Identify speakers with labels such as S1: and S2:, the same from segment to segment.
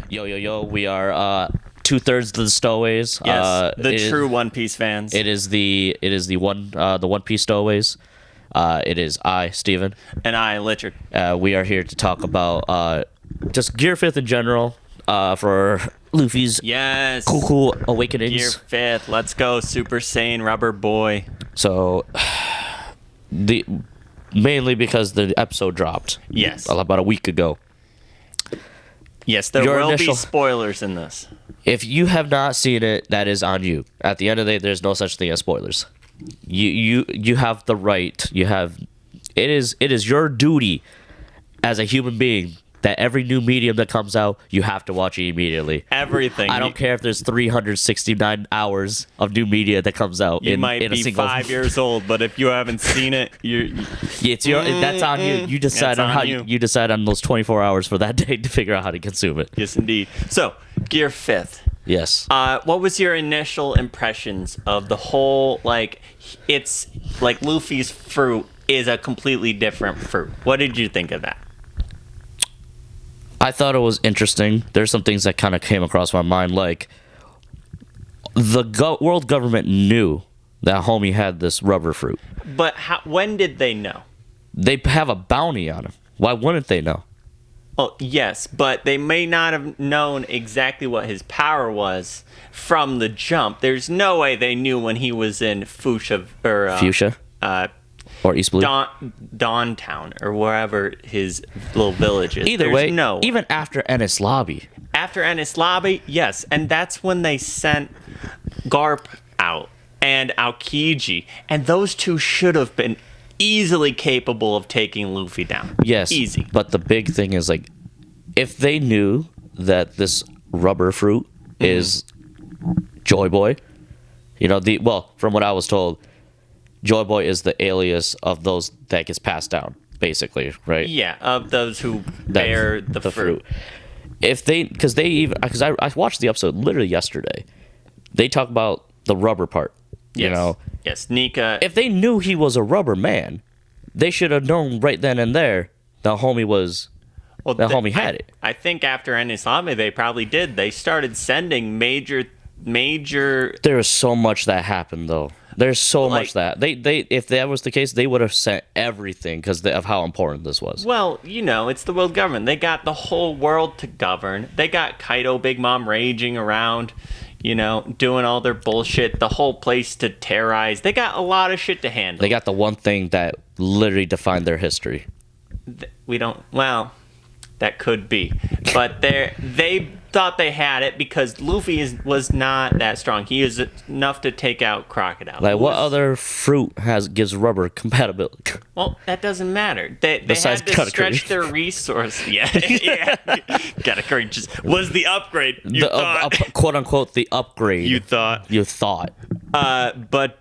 S1: Yo, yo, yo. We are 2/3 of the Stowaways.
S2: Yes, the true One Piece fans.
S1: It is the One Piece Stowaways. It is I, Steven.
S2: And I, Richard.
S1: We are here to talk about just Gear 5th in general for Luffy's cool awakenings.
S2: Gear 5th. Let's go, Super Saiyan Rubber Boy.
S1: So, mainly because the episode dropped.
S2: Yes.
S1: About a week ago.
S2: Yes, there will be spoilers in this.
S1: If you have not seen it, that is on you. At the end of the day, there's no such thing as spoilers. You have the right. It is your duty as a human being that every new medium that comes out, you have to watch it immediately.
S2: Everything.
S1: I don't care if there's 369 hours of new media that comes out.
S2: You might be 5 years old, but if you haven't seen it,
S1: that's on you. You decide on how you decide on those 24 hours for that day to figure out how to consume it.
S2: Yes, indeed. So, Gear 5th.
S1: Yes.
S2: What was your initial impressions of the whole, it's like Luffy's fruit is a completely different fruit. What did you think of that?
S1: I thought it was interesting. There's some things that kind of came across my mind, like the world government knew that homie had this rubber fruit.
S2: But when did they know?
S1: They have a bounty on him. Why wouldn't they know?
S2: Oh, yes, but they may not have known exactly what his power was from the jump. There's no way they knew when he was in Fuchsia or
S1: East Blue,
S2: Dawntown, or wherever his little village is.
S1: Either way, even after Enies Lobby.
S2: After Enies Lobby, yes, and that's when they sent Garp out and Aokiji, and those two should have been easily capable of taking Luffy down.
S1: Yes,
S2: easy.
S1: But the big thing is, if they knew that this rubber fruit is Joy Boy, from what I was told, Joy Boy is the alias of those that gets passed down, basically, right?
S2: Yeah, of those who bear the fruit.
S1: Because I watched the episode literally yesterday. They talk about the rubber part.
S2: Yes. Yes, Nika.
S1: If they knew he was a rubber man, they should have known right then and there the homie was. Well, the homie had it.
S2: I think after Enies Lobby, they probably did. They started sending major.
S1: There is so much that happened, though. There's so much that they if that was the case, they would have sent everything because of how important this was.
S2: Well, it's the world government. They got the whole world to govern. They got Kaido Big Mom raging around, doing all their bullshit. The whole place to terrorize. They got a lot of shit to handle.
S1: They got the one thing that literally defined their history.
S2: That could be, but they thought they had it because Luffy was not that strong. He is enough to take out Crocodile.
S1: What other fruit gives rubber compatibility?
S2: Well, that doesn't matter. They had to stretch their resource. Yeah. Gotta curry was the upgrade.
S1: Quote unquote the upgrade.
S2: You thought. But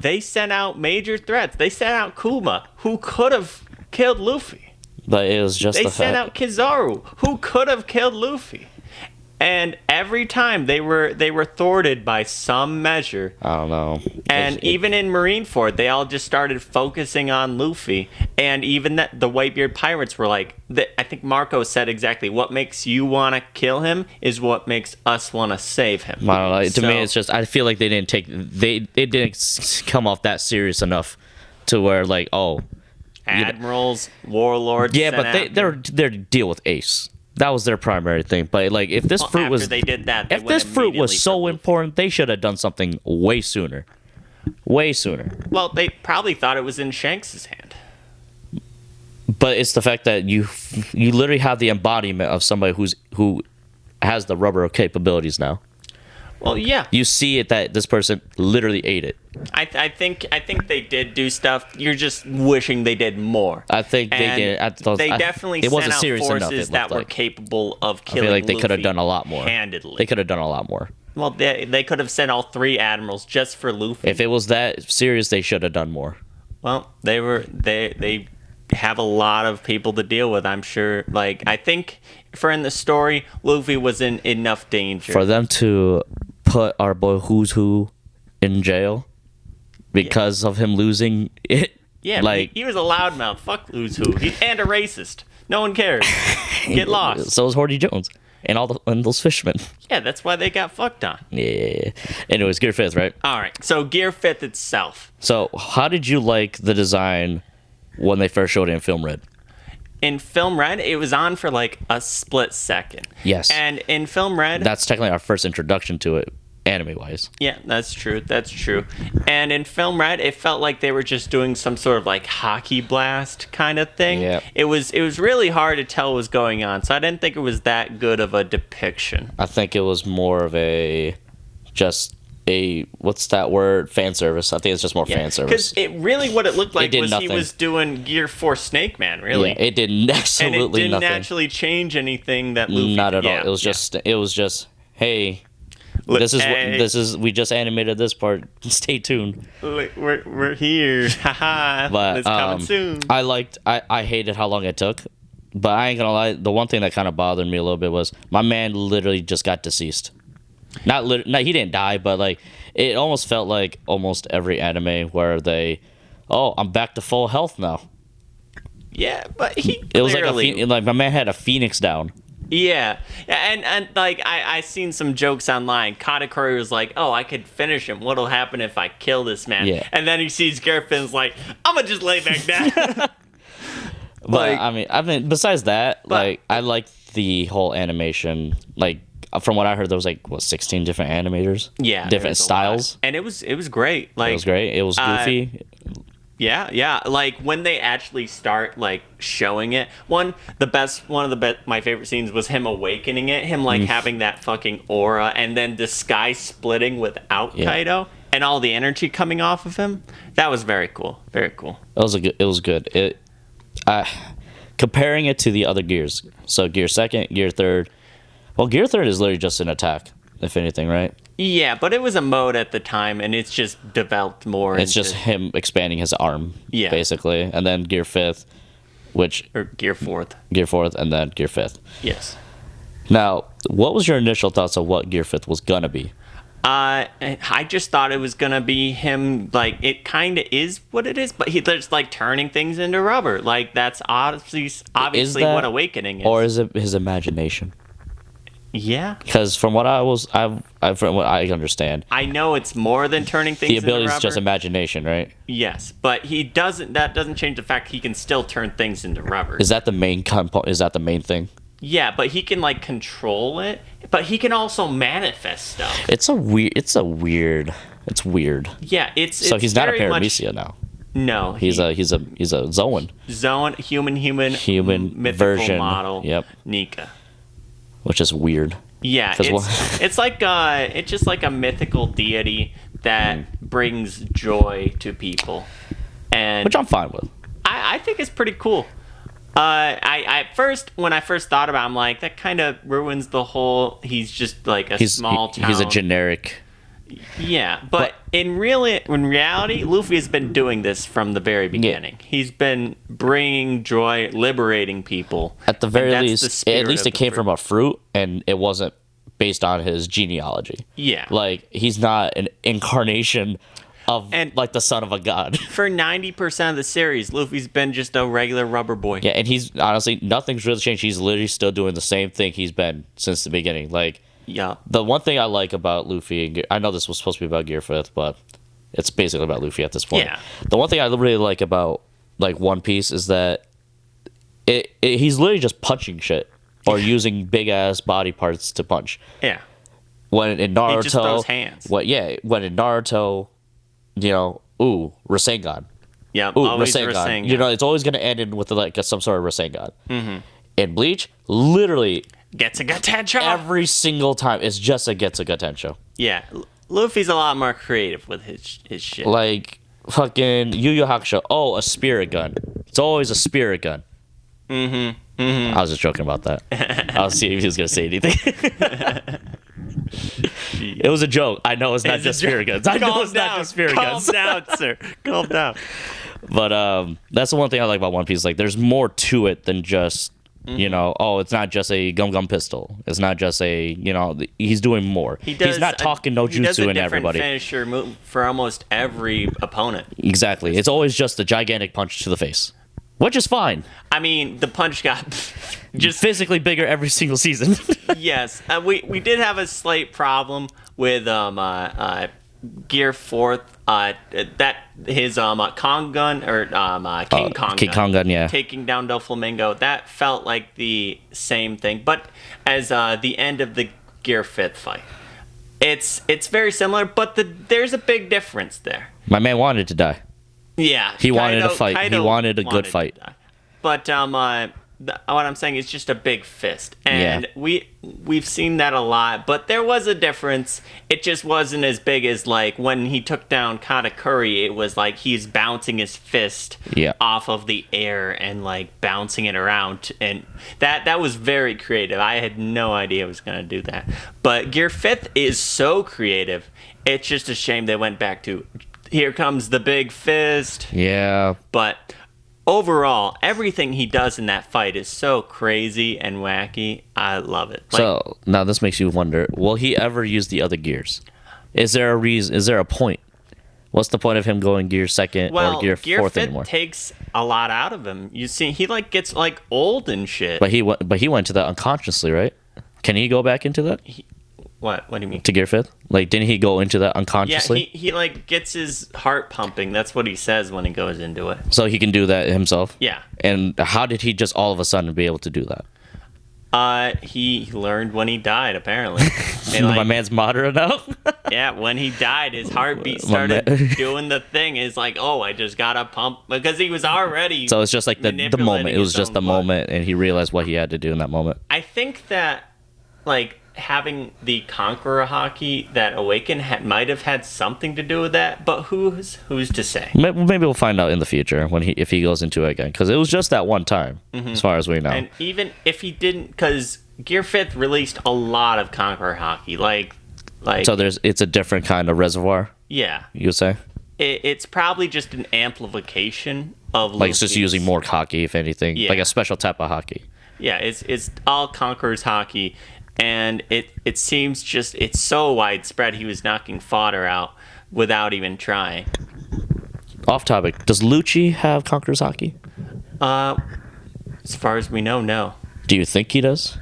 S2: they sent out major threats. They sent out Kuma, who could have killed Luffy.
S1: But it was just
S2: they sent out Kizaru, who could have killed Luffy. And every time they were thwarted by some measure.
S1: I don't know.
S2: And even in Marineford, they all just started focusing on Luffy. And even the Whitebeard pirates were like, I think Marco said exactly, what makes you want to kill him is what makes us want to save him.
S1: I don't know. To me, it's just, I feel like they didn't come off that serious enough to where
S2: admirals, warlords.
S1: Yeah, but they're to deal with Ace. That was their primary thing. But if this fruit was,
S2: they did that,
S1: if this fruit was so important, they should have done something way sooner. Way sooner.
S2: Well, they probably thought it was in Shanks' hand.
S1: But it's the fact that you literally have the embodiment of somebody who has the rubber capabilities now.
S2: Well, yeah.
S1: You see it that this person literally ate it.
S2: I think they did do stuff. You're just wishing they did more.
S1: I think they did.
S2: They definitely sent out forces that were capable of killing.
S1: I feel like they
S2: Luffy
S1: could have done a lot more.
S2: Handedly.
S1: They could have done a lot more.
S2: Well, they could have sent all 3 admirals just for Luffy.
S1: If it was that serious, they should have done more.
S2: Well, they have a lot of people to deal with, I'm sure. I think for in the story, Luffy was in enough danger.
S1: For them to put our boy Who's Who in jail because of him losing it.
S2: Yeah, he was a loudmouth. Fuck Who's Who. And a racist. No one cares. get lost.
S1: So was Horty Jones and and those fishermen.
S2: Yeah, that's why they got fucked on.
S1: Yeah. Anyways, Gear 5th, right?
S2: All right, so Gear 5th itself.
S1: So how did you like the design when they first showed it in Film Red?
S2: In Film Red, it was on for like a split second.
S1: Yes.
S2: And in Film Red...
S1: That's technically our first introduction to it, anime-wise.
S2: Yeah, that's true. That's true. And in Film Red, it felt like they were just doing some sort of like hockey blast kind of thing.
S1: Yeah.
S2: It was really hard to tell what was going on, so I didn't think it was that good of a depiction.
S1: I think it was more of what's that word? Fan service. I think it's just more fan service.
S2: Because what it looked like was
S1: nothing.
S2: he was doing Gear 4 Snake Man, really.
S1: Yeah, it did absolutely
S2: and it didn't
S1: nothing.
S2: actually change anything that Luffy
S1: Not at
S2: did.
S1: all. It was just, hey, this is we just animated this part. Stay tuned.
S2: We're here. Haha.
S1: But
S2: It's coming soon.
S1: I hated how long it took. But I ain't gonna lie, the one thing that kind of bothered me a little bit was my man literally just got deceased. No, he didn't die, but like it almost felt like almost every anime where I'm back to full health now.
S2: Yeah, but he
S1: It was
S2: clearly...
S1: like my man had a phoenix down.
S2: Yeah, and like I seen some jokes online. Katakuri was like, "Oh, I could finish him. What'll happen if I kill this man?"
S1: Yeah.
S2: And then he sees Garfin's like, "I'm gonna just lay back down."
S1: But I mean, besides that, I liked the whole animation. Like from what I heard, there was 16 different animators.
S2: Yeah,
S1: different styles,
S2: and it was great. Like
S1: it was great. It was goofy.
S2: Yeah. Like when they actually start like showing it, one of the my favorite scenes was him awakening it, him like having that fucking aura, and then the sky splitting without Kaido and all the energy coming off of him. That was very cool. Very cool.
S1: It was good. Comparing it to the other gears, so Gear 2nd, Gear 3rd. Well, Gear 3rd is literally just an attack, if anything, right?
S2: Yeah, but it was a mode at the time, and it's just developed more.
S1: It's just him expanding his arm, basically. And then Gear 5th,
S2: or Gear 4th.
S1: Gear 4th, and then Gear 5th.
S2: Yes.
S1: Now, what was your initial thoughts of what Gear 5th was gonna be?
S2: I just thought it was gonna be him. Like it kind of is what it is, but he's just like turning things into rubber. Like that's obviously what awakening is.
S1: Or is it his imagination?
S2: Yeah.
S1: Because from what from what I understand,
S2: I know it's more than turning things into rubber.
S1: The ability is just imagination, right?
S2: Yes, but that doesn't change the fact he can still turn things into rubber.
S1: Is that the main component? Is that the main thing?
S2: Yeah, but he can like control it, but he can also manifest stuff.
S1: It's weird.
S2: Yeah, it's
S1: so he's not a
S2: Paramecia
S1: now.
S2: No,
S1: he's a Zoan. Human
S2: mythical
S1: version
S2: model.
S1: Yep.
S2: Nika.
S1: Which is weird.
S2: Yeah, it's just like a mythical deity that brings joy to people, and
S1: which I'm fine with.
S2: I think it's pretty cool. When I first thought about it, I'm like, that kind of ruins the whole, he's just like small town.
S1: He's a generic.
S2: Yeah, but in reality, Luffy has been doing this from the very beginning. Yeah. He's been bringing joy, liberating people.
S1: At the very least, it came from a fruit, and it wasn't based on his genealogy.
S2: Yeah.
S1: Like, he's not an incarnation of the son of a god.
S2: For 90% of the series, Luffy's been just a regular rubber boy.
S1: Yeah, and he's honestly, nothing's really changed. He's literally still doing the same thing he's been since the beginning. Like,
S2: yeah.
S1: The one thing I like about Luffy, I know this was supposed to be about Gear 5th, but it's basically about Luffy at this point.
S2: Yeah.
S1: The one thing I really like about One Piece is that he's literally just punching shit or using big ass body parts to punch.
S2: Yeah.
S1: When in Naruto,
S2: he just throws hands.
S1: When in Naruto, Rasengan.
S2: Yeah, always Rasengan.
S1: It's always going to end in with some sort of Rasengan. Mm-hmm. In Bleach, literally
S2: gets a Gatencho.
S1: Every single time, it's just a gets a Gatencho.
S2: Yeah, Luffy's a lot more creative with his shit.
S1: Like fucking Yu Yu Hakusho. Oh, a spirit gun. It's always a spirit gun. Mm-hmm. Mm-hmm. I was just joking about that. I'll see if he was gonna say anything. It was a joke. I know it's not just spirit guns. I know it's not just spirit guns.
S2: Calm down, sir. Calm down.
S1: But that's the one thing I like about One Piece. Like, there's more to it than just it's not just a gum pistol. It's not just he's doing more. He's not talking no jutsu in everybody.
S2: He does a different finisher move for almost every opponent.
S1: Exactly. It's always just a gigantic punch to the face. which is fine.
S2: I mean, the punch got
S1: Just physically bigger every single season.
S2: yes. We did have a slight problem with Gear 4th, that his Kong gun or King
S1: Kong gun, yeah.
S2: taking down Doflamingo, that felt like the same thing, but as the end of the Gear 5th fight, it's very similar, but there's a big difference there.
S1: My man wanted to die.
S2: Yeah,
S1: he wanted a fight. He wanted a good fight.
S2: But what I'm saying is just a big fist, and we've seen that a lot. But there was a difference. It just wasn't as big as like when he took down Katakuri. It was like he's bouncing his fist off of the air and like bouncing it around, and that was very creative. I had no idea it was gonna do that. But Gear 5th is so creative. It's just a shame they went back to here comes the big fist.
S1: Yeah,
S2: but. Overall, everything he does in that fight is so crazy and wacky. I love it. Like,
S1: so now this makes you wonder: will he ever use the other gears? Is there a reason? Is there a point? What's the point of him going Gear 2nd or Gear 4th anymore?
S2: Takes a lot out of him. You see, he like gets like old and shit.
S1: But he went to that unconsciously, right? Can he go back into that?
S2: What do you mean?
S1: To Gear 5th? Like, didn't he go into that unconsciously?
S2: Yeah, he like gets his heart pumping. That's what he says when he goes into it.
S1: So he can do that himself?
S2: Yeah.
S1: And how did he just all of a sudden be able to do that?
S2: He learned when he died, apparently. And,
S1: my man's moderate now?
S2: Yeah, when he died, his heartbeat started doing the thing. It's like, oh, I just gotta pump. Because he was already
S1: So it's just like the moment. It was just the moment, and he realized what he had to do in that moment.
S2: I think that, like, having the Conqueror Hockey that Awaken might have had something to do with that, but who's to say?
S1: Maybe we'll find out in the future if he goes into it again, because it was just that one time, as far as we know.
S2: And even if he didn't, because Gear 5th released a lot of Conqueror Hockey, like
S1: so it's a different kind of reservoir.
S2: Yeah,
S1: you would say
S2: it's probably just an amplification of
S1: like it's just using more hockey, if anything, like a special type of hockey.
S2: Yeah, it's all Conqueror's Hockey. And it seems just, it's so widespread, he was knocking fodder out without even trying.
S1: Off topic, does Lucci have Conqueror's Hockey?
S2: As far as we know, no.
S1: Do you think he does?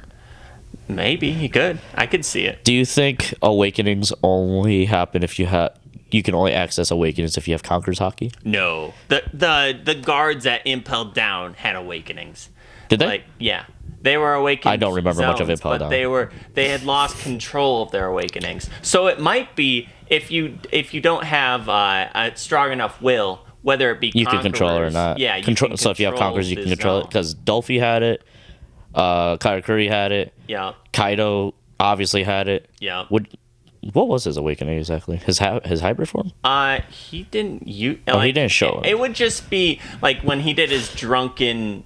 S2: Maybe, he could. I could see it.
S1: Do you think Awakenings only happen if you can only access Awakenings if you have Conqueror's Hockey?
S2: No. The guards at Impel Down had Awakenings.
S1: Did they?
S2: Yeah. They were awakened.
S1: I don't remember much of Impel Down.
S2: But they had lost control of their awakenings. So it might be if you don't have a strong enough will, whether it be
S1: you can control it or not.
S2: Yeah,
S1: control. So if you have Conquerors, you can control it, because Dolphy had it, Katakuri had it.
S2: Yeah.
S1: Kaido obviously had it.
S2: Yeah.
S1: What was his awakening exactly? His hybrid form?
S2: He didn't use.
S1: He didn't show it.
S2: It would just be like when he did his drunken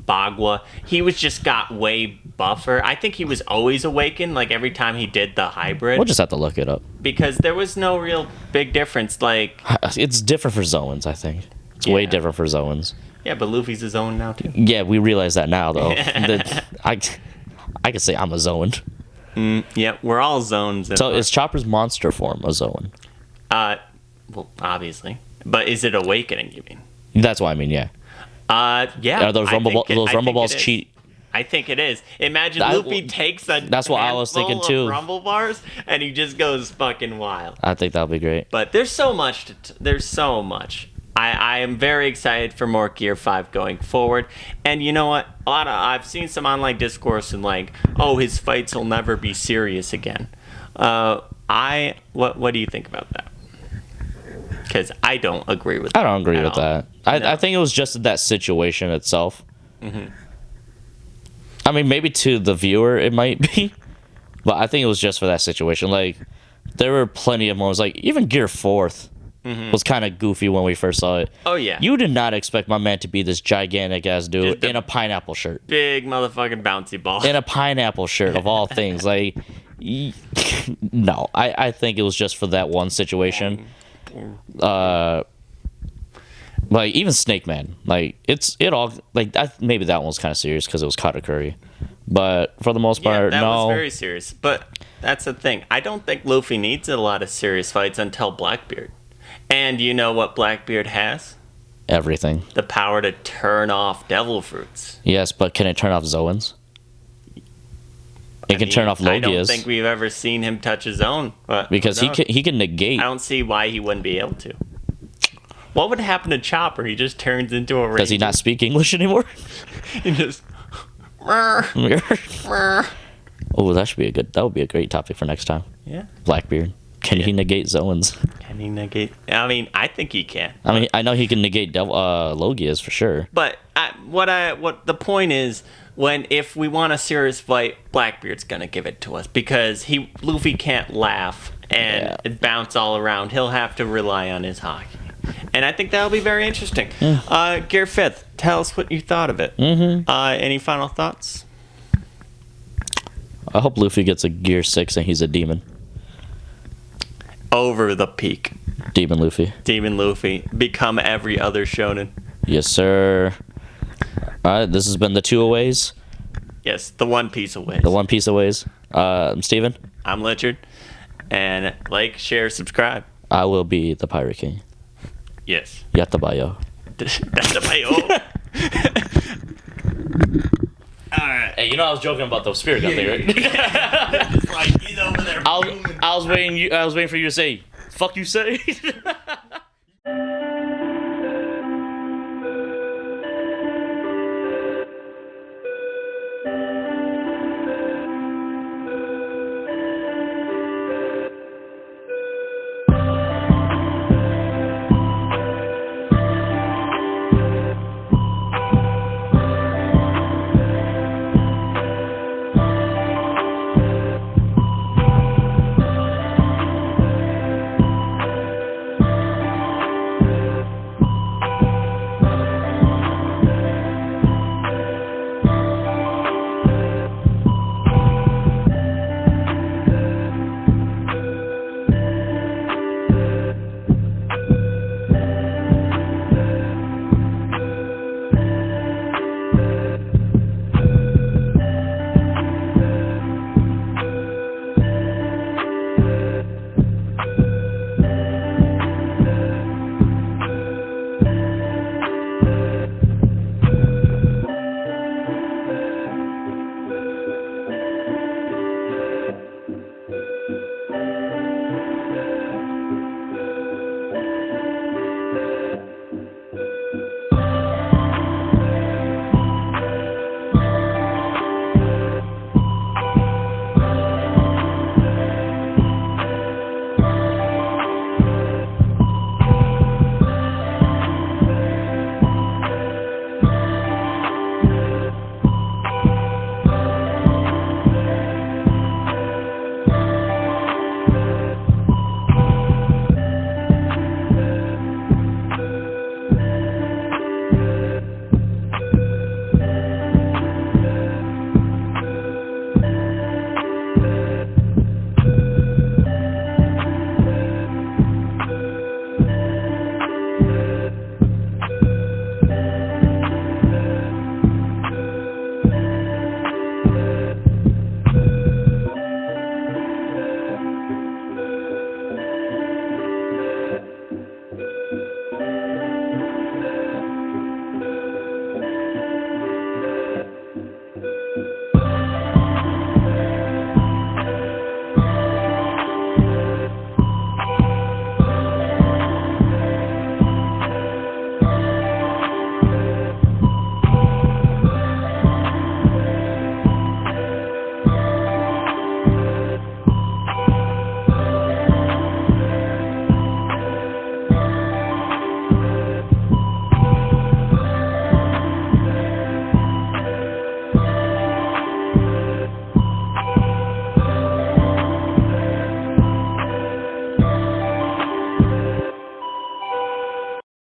S2: Bagua, he just got way buffer. I think he was always awakened, like every time he did the hybrid.
S1: We'll just have to look it up.
S2: Because there was no real big difference. Like,
S1: it's different for Zoans, I think. It's way different for Zoans.
S2: Yeah, but Luffy's a Zoan now too.
S1: Yeah, we realize that now though. I can say I'm a Zoan.
S2: Yeah, we're all Zoans.
S1: So is Chopper's monster form a Zoan?
S2: Well, obviously. But is it awakening, you mean?
S1: That's what I mean, yeah.
S2: Yeah.
S1: Are those rumble balls cheat?
S2: I think it is. Imagine Luffy takes
S1: that's what I was thinking too.
S2: Of rumble bars and he just goes fucking wild.
S1: I think that'll be great.
S2: But there's so much. There's so much. I am very excited for more Gear 5 going forward. And you know what? I've seen some online discourse and his fights will never be serious again. What do you think about that? Because I don't agree with that.
S1: I don't agree with that. I think it was just that situation itself.
S2: Mm-hmm.
S1: I mean, maybe to the viewer it might be, but I think it was just for that situation. Like, there were plenty of moments, like even Gear 4th was kind of goofy when we first saw it.
S2: Oh, yeah.
S1: You did not expect my man to be this gigantic-ass dude in a pineapple shirt.
S2: Big motherfucking bouncy ball.
S1: In a pineapple shirt, of all things. Like, no. I think it was just for that one situation. Like even Snake Man, maybe that one was kind of serious because it was Katakuri, but for the most part,
S2: that
S1: no.
S2: was very serious. But that's the thing. I don't think Luffy needs a lot of serious fights until Blackbeard. And you know what Blackbeard has?
S1: Everything.
S2: The power to turn off devil fruits.
S1: Yes, but can it turn off Zoans? It can turn off Logias.
S2: I don't think we've ever seen him touch his own.
S1: Because he can negate.
S2: I don't see why he wouldn't be able to. What would happen to Chopper? He just turns into a ranger.
S1: Does he not speak English anymore?
S2: He just...
S1: Oh, that would be a great topic for next time.
S2: Yeah.
S1: Blackbeard. Can he negate Zoans?
S2: Can he negate... I mean, I think he can.
S1: I mean, I know he can negate Logias for sure.
S2: But what the point is, if we want a serious fight, Blackbeard's gonna give it to us because Luffy can't laugh and bounce all around. He'll have to rely on his hockey, and I think that'll be very interesting. Gear 5th, tell us what you thought of it. Any final thoughts?
S1: I hope Luffy gets a Gear 6 and he's a demon.
S2: Over the peak.
S1: Demon Luffy.
S2: Demon Luffy. Become every other shonen.
S1: Yes, sir. Alright, this has been the 2 Aways.
S2: Yes, the One Piece Aways.
S1: The One Piece Aways. I'm Steven.
S2: I'm Richard. And like, share, subscribe.
S1: I will be the Pirate King.
S2: Yes.
S1: Yatabayo.
S2: Yatabayo. Alright.
S1: Hey, you know I was joking about the spirit gun thing, right?
S2: It's like, he's over there.
S1: I was waiting for you to say, fuck you say.